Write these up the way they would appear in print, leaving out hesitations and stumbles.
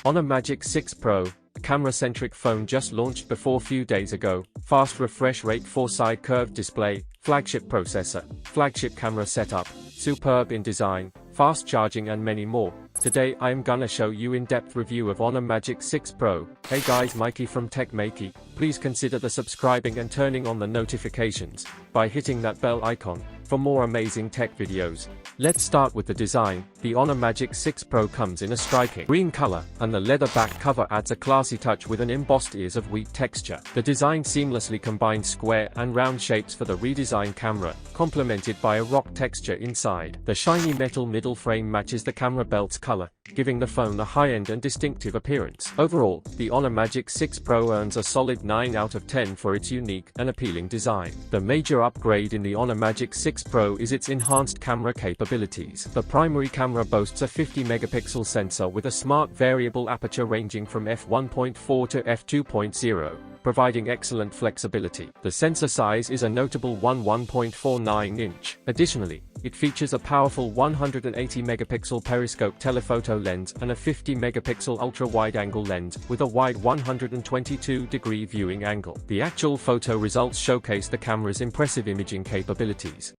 Honor Magic 6 Pro, a camera-centric phone just launched before few days ago. Fast refresh rate, 4-side curved display, flagship processor, flagship camera setup, superb in design, fast charging and many more. Today I am gonna show you in-depth review of Honor Magic 6 Pro. Hey guys, Mikey from TechMakey. Please consider the subscribing and turning on the notifications by hitting that bell icon for more amazing tech videos. Let's start with the design. The Honor Magic 6 Pro comes in a striking green color, and the leather back cover adds a classy touch with an embossed ears of wheat texture. The design seamlessly combines square and round shapes for the redesigned camera, complemented by a rock texture inside. The shiny metal middle frame matches the camera belt's color, giving the phone a high-end and distinctive appearance. Overall, the Honor Magic 6 Pro earns a solid 9 out of 10 for its unique and appealing design. The major upgrade in the Honor Magic 6 Pro is its enhanced camera capabilities. The primary camera boasts a 50-megapixel sensor with a smart variable aperture ranging from f1.4 to f2.0. providing excellent flexibility. The sensor size is a notable 1.49-inch. Additionally, it features a powerful 180-megapixel periscope telephoto lens and a 50-megapixel ultra-wide-angle lens with a wide 122-degree viewing angle. The actual photo results showcase the camera's impressive imaging capabilities.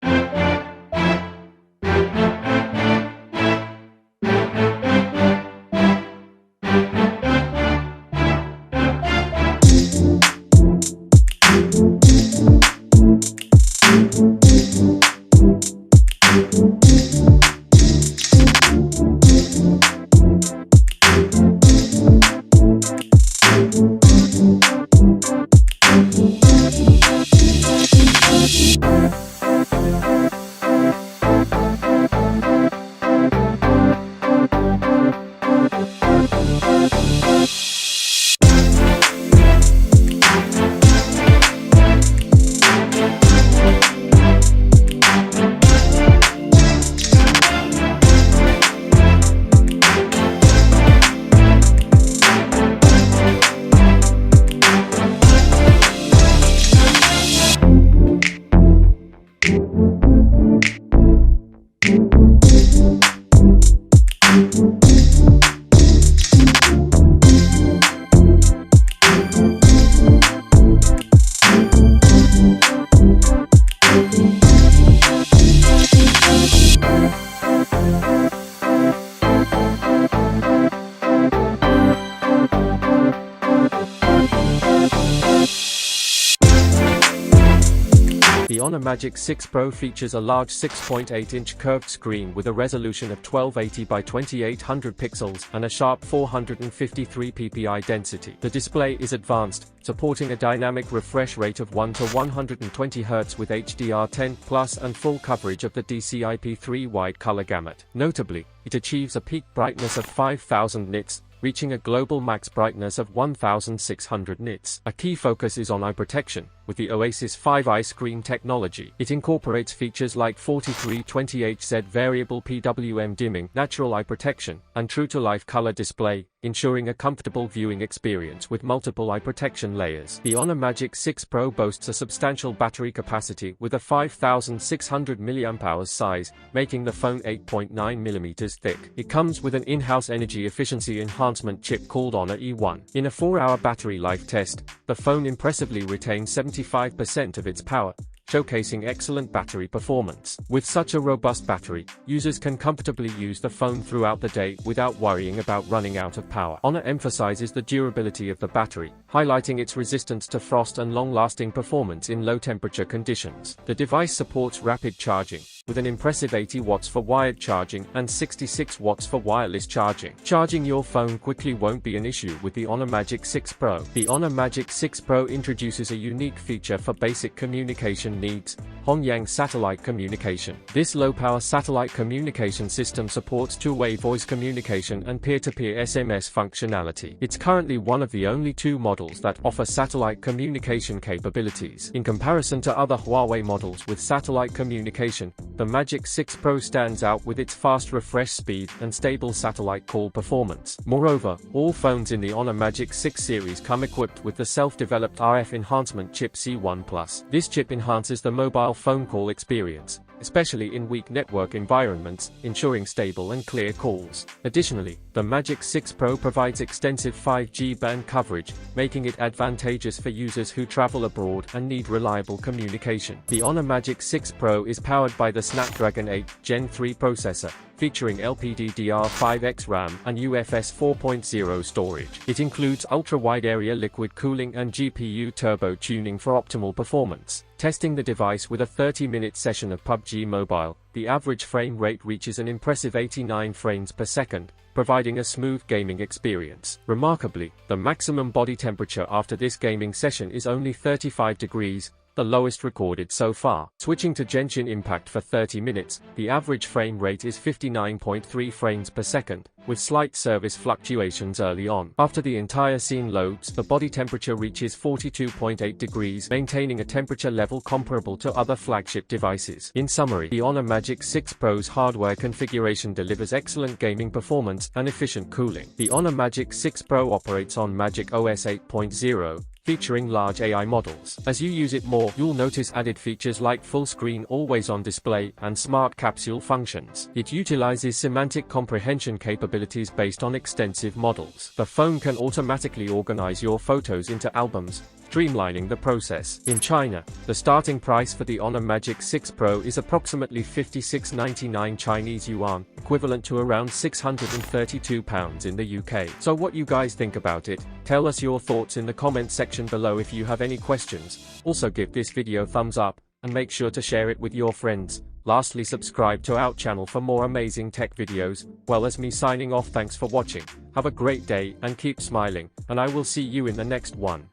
The Honor Magic 6 Pro features a large 6.8-inch curved screen with a resolution of 1280 by 2800 pixels and a sharp 453 ppi density. The display is advanced, supporting a dynamic refresh rate of 1 to 120 Hz with HDR10+ and full coverage of the DCI-P3 wide color gamut. Notably, it achieves a peak brightness of 5000 nits, reaching a global max brightness of 1600 nits. A key focus is on eye protection. With the Oasis 5 eye screen technology, it incorporates features like 4320Hz variable PWM dimming, natural eye protection, and true-to-life color display, ensuring a comfortable viewing experience with multiple eye protection layers. The Honor Magic 6 Pro boasts a substantial battery capacity with a 5600 mAh size, making the phone 8.9mm thick. It comes with an in-house energy efficiency enhancement chip called Honor E1. In a 4-hour battery life test, the phone impressively retains 75% of its power, showcasing excellent battery performance. With such a robust battery, users can comfortably use the phone throughout the day without worrying about running out of power. Honor emphasizes the durability of the battery, highlighting its resistance to frost and long-lasting performance in low-temperature conditions. The device supports rapid charging, with an impressive 80 watts for wired charging and 66 watts for wireless charging. Charging your phone quickly won't be an issue with the Honor Magic 6 Pro. The Honor Magic 6 Pro introduces a unique feature for basic communication needs: Hong-Yang satellite communication. This low-power satellite communication system supports two-way voice communication and peer-to-peer SMS functionality. It's currently one of the only 2 models that offer satellite communication capabilities. In comparison to other Huawei models with satellite communication, the Magic 6 Pro stands out with its fast refresh speed and stable satellite call performance. Moreover, all phones in the Honor Magic 6 series come equipped with the self-developed RF enhancement chip C1+. This chip enhances the mobile phone call experience, especially in weak network environments, ensuring stable and clear calls. Additionally, the Magic 6 Pro provides extensive 5G band coverage, making it advantageous for users who travel abroad and need reliable communication. The Honor Magic 6 Pro is powered by the Snapdragon 8 Gen 3 processor, featuring LPDDR5X RAM and UFS 4.0 storage. It includes ultra-wide area liquid cooling and GPU turbo tuning for optimal performance. Testing the device with a 30-minute session of PUBG Mobile, the average frame rate reaches an impressive 89 frames per second, providing a smooth gaming experience. Remarkably, the maximum body temperature after this gaming session is only 35 degrees, the lowest recorded so far. Switching to Genshin Impact for 30 minutes, the average frame rate is 59.3 frames per second, with slight service fluctuations early on. After the entire scene loads, the body temperature reaches 42.8 degrees, maintaining a temperature level comparable to other flagship devices. In summary, the Honor Magic 6 Pro's hardware configuration delivers excellent gaming performance and efficient cooling. The Honor Magic 6 Pro operates on Magic OS 8.0, featuring large AI models. As you use it more, you'll notice added features like full-screen always-on display and smart capsule functions. It utilizes semantic comprehension capabilities based on extensive models. The phone can automatically organize your photos into albums, streamlining the process. In China, the starting price for the Honor Magic 6 Pro is approximately 56.99 Chinese yuan, equivalent to around £632 in the UK. So what you guys think about it? Tell us your thoughts in the comment section below. If you have any questions, also give this video thumbs up, and make sure to share it with your friends. Lastly, subscribe to our channel for more amazing tech videos. Well, as me signing off, thanks for watching, have a great day and keep smiling, and I will see you in the next one.